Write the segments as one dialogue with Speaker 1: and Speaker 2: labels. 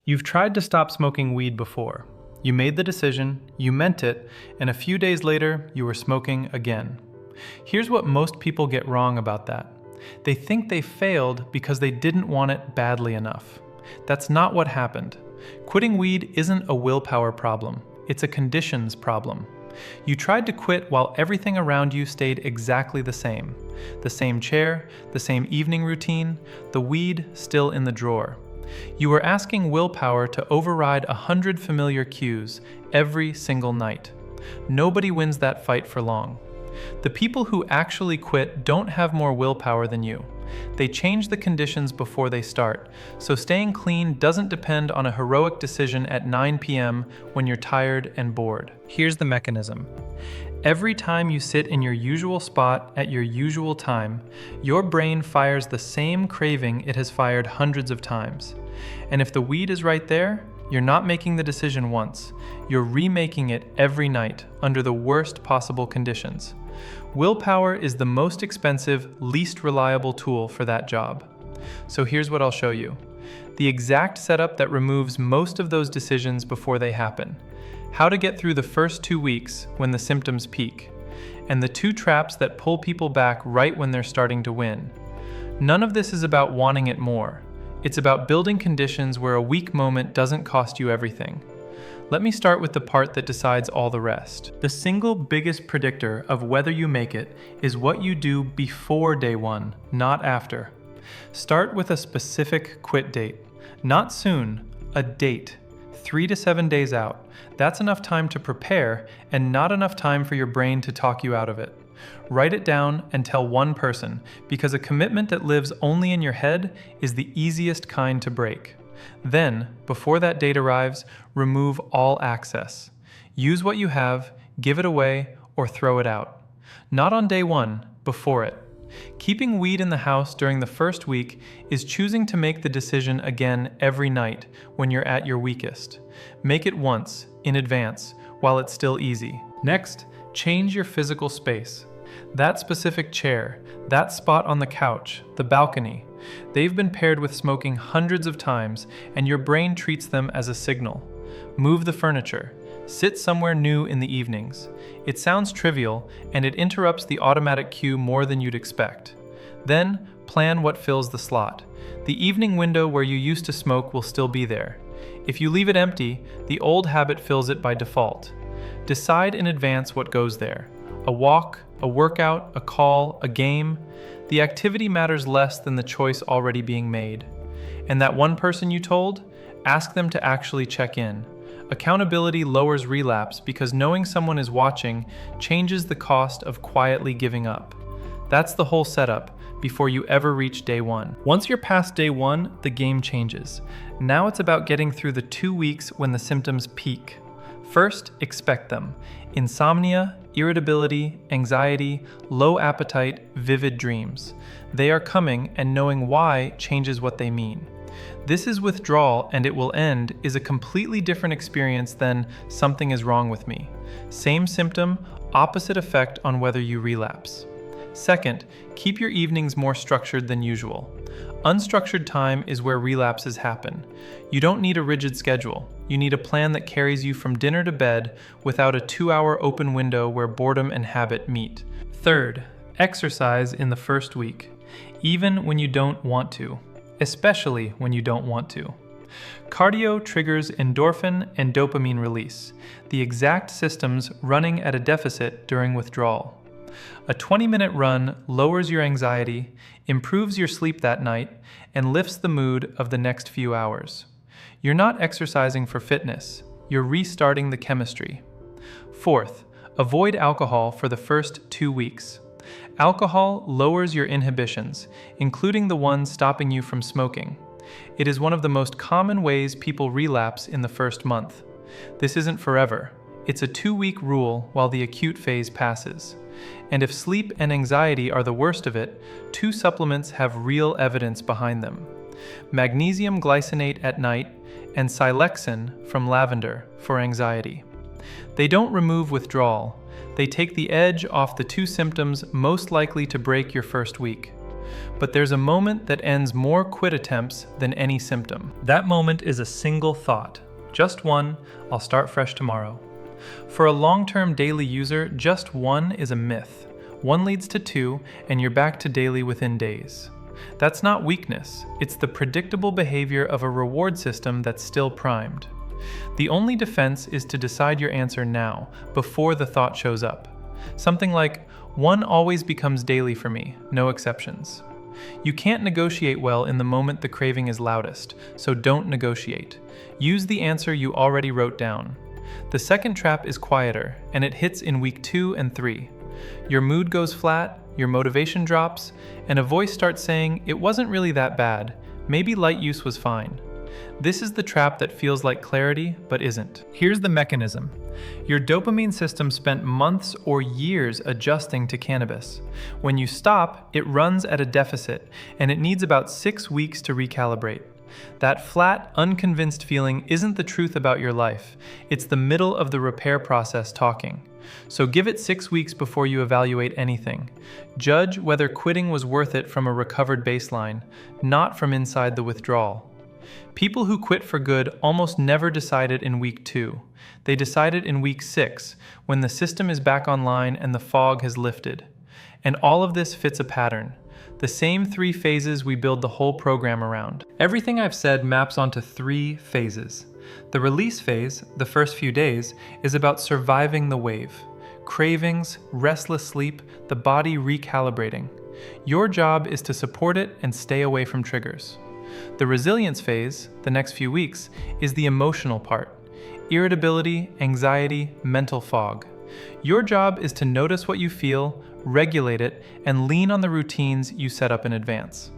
Speaker 1: You've tried to stop smoking weed before. You made the decision, you meant it, and a few days later, you were smoking again. Here's what most people get wrong about that. They think they failed because they didn't want it badly enough. That's not what happened. Quitting weed isn't a willpower problem, it's a conditions problem. You tried to quit while everything around you stayed exactly the same. The same chair, the same evening routine, the weed still in the drawer. You were asking willpower to override 100 familiar cues every single night. Nobody wins that fight for long. The people who actually quit don't have more willpower than you. They change the conditions before they start, so staying clean doesn't depend on a heroic decision at 9 p.m. when you're tired and bored. Here's the mechanism. Every time you sit in your usual spot at your usual time, your brain fires the same craving it has fired hundreds of times. And if the weed is right there, you're not making the decision once. You're remaking it every night under the worst possible conditions. Willpower is the most expensive, least reliable tool for that job. So here's what I'll show you. The exact setup that removes most of those decisions before they happen. How to get through the first 2 weeks when the symptoms peak. And the 2 traps that pull people back right when they're starting to win. None of this is about wanting it more. It's about building conditions where a weak moment doesn't cost you everything. Let me start with the part that decides all the rest. The single biggest predictor of whether you make it is what you do before day 1, not after. Start with a specific quit date. Not soon, a date. 3 to 7 days out. That's enough time to prepare and not enough time for your brain to talk you out of it. Write it down and tell one person, because a commitment that lives only in your head is the easiest kind to break. Then, before that date arrives, remove all access. Use what you have, give it away, or throw it out. Not on day 1, before it. Keeping weed in the house during the first week is choosing to make the decision again every night when you're at your weakest. Make it once, in advance, while it's still easy. Next, change your physical space. That specific chair, that spot on the couch, the balcony, they've been paired with smoking hundreds of times, and your brain treats them as a signal. Move the furniture. Sit somewhere new in the evenings. It sounds trivial, and it interrupts the automatic cue more than you'd expect. Then, plan what fills the slot. The evening window where you used to smoke will still be there. If you leave it empty, the old habit fills it by default. Decide in advance what goes there. A walk, a workout, a call, a game. The activity matters less than the choice already being made. And that one person you told, ask them to actually check in. Accountability lowers relapse because knowing someone is watching changes the cost of quietly giving up. That's the whole setup before you ever reach day 1. Once you're past day 1, the game changes. Now it's about getting through the 2 weeks when the symptoms peak. First, expect them. Insomnia, irritability, anxiety, low appetite, vivid dreams. They are coming, and knowing why changes what they mean. This is withdrawal, and it will end is a completely different experience than something is wrong with me. Same symptom, opposite effect on whether you relapse. Second, keep your evenings more structured than usual. Unstructured time is where relapses happen. You don't need a rigid schedule. You need a plan that carries you from dinner to bed without a 2-hour open window where boredom and habit meet. Third, exercise in the first week, even when you don't want to, especially when you don't want to. Cardio triggers endorphin and dopamine release, the exact systems running at a deficit during withdrawal. A 20-minute run lowers your anxiety, improves your sleep that night, and lifts the mood of the next few hours. You're not exercising for fitness, you're restarting the chemistry. Fourth, avoid alcohol for the first 2 weeks. Alcohol lowers your inhibitions, including the ones stopping you from smoking. It is one of the most common ways people relapse in the first month. This isn't forever. It's a 2-week rule while the acute phase passes. And if sleep and anxiety are the worst of it, 2 supplements have real evidence behind them. Magnesium glycinate at night and silexin from lavender for anxiety. They don't remove withdrawal. They take the edge off the 2 symptoms most likely to break your first week. But there's a moment that ends more quit attempts than any symptom. That moment is a single thought. Just one, I'll start fresh tomorrow. For a long-term daily user, just one is a myth. One leads to two, and you're back to daily within days. That's not weakness, it's the predictable behavior of a reward system that's still primed. The only defense is to decide your answer now, before the thought shows up. Something like, one always becomes daily for me, no exceptions. You can't negotiate well in the moment the craving is loudest, so don't negotiate. Use the answer you already wrote down. The second trap is quieter, and it hits in week 2 and 3. Your mood goes flat, your motivation drops, and a voice starts saying, it wasn't really that bad, maybe light use was fine. This is the trap that feels like clarity, but isn't. Here's the mechanism. Your dopamine system spent months or years adjusting to cannabis. When you stop, it runs at a deficit, and it needs about 6 weeks to recalibrate. That flat, unconvinced feeling isn't the truth about your life. It's the middle of the repair process talking. So give it 6 weeks before you evaluate anything. Judge whether quitting was worth it from a recovered baseline, not from inside the withdrawal. People who quit for good almost never decided in week 2. They decided in week 6, when the system is back online and the fog has lifted. And all of this fits a pattern. The same 3 phases we build the whole program around. Everything I've said maps onto 3 phases. The release phase, the first few days, is about surviving the wave. Cravings, restless sleep, the body recalibrating. Your job is to support it and stay away from triggers. The resilience phase, the next few weeks, is the emotional part. Irritability, anxiety, mental fog. Your job is to notice what you feel, regulate it, and lean on the routines you set up in advance.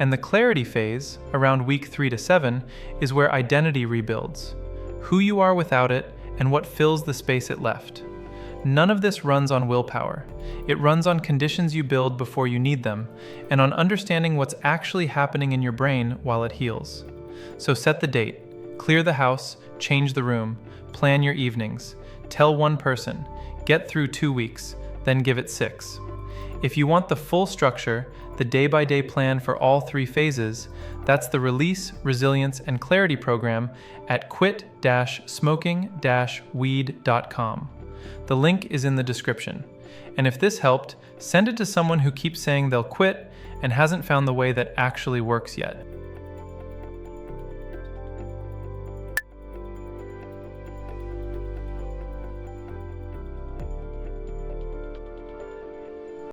Speaker 1: And the clarity phase, around week 3 to 7, is where identity rebuilds. Who you are without it, and what fills the space it left. None of this runs on willpower. It runs on conditions you build before you need them, and on understanding what's actually happening in your brain while it heals. So set the date, clear the house, change the room, plan your evenings, tell one person, get through 2 weeks, then give it 6. If you want the full structure, the day-by-day plan for all 3 phases, that's the Release, Resilience, and Clarity program at quit-smoking-weed.com. The link is in the description. And if this helped, send it to someone who keeps saying they'll quit and hasn't found the way that actually works yet.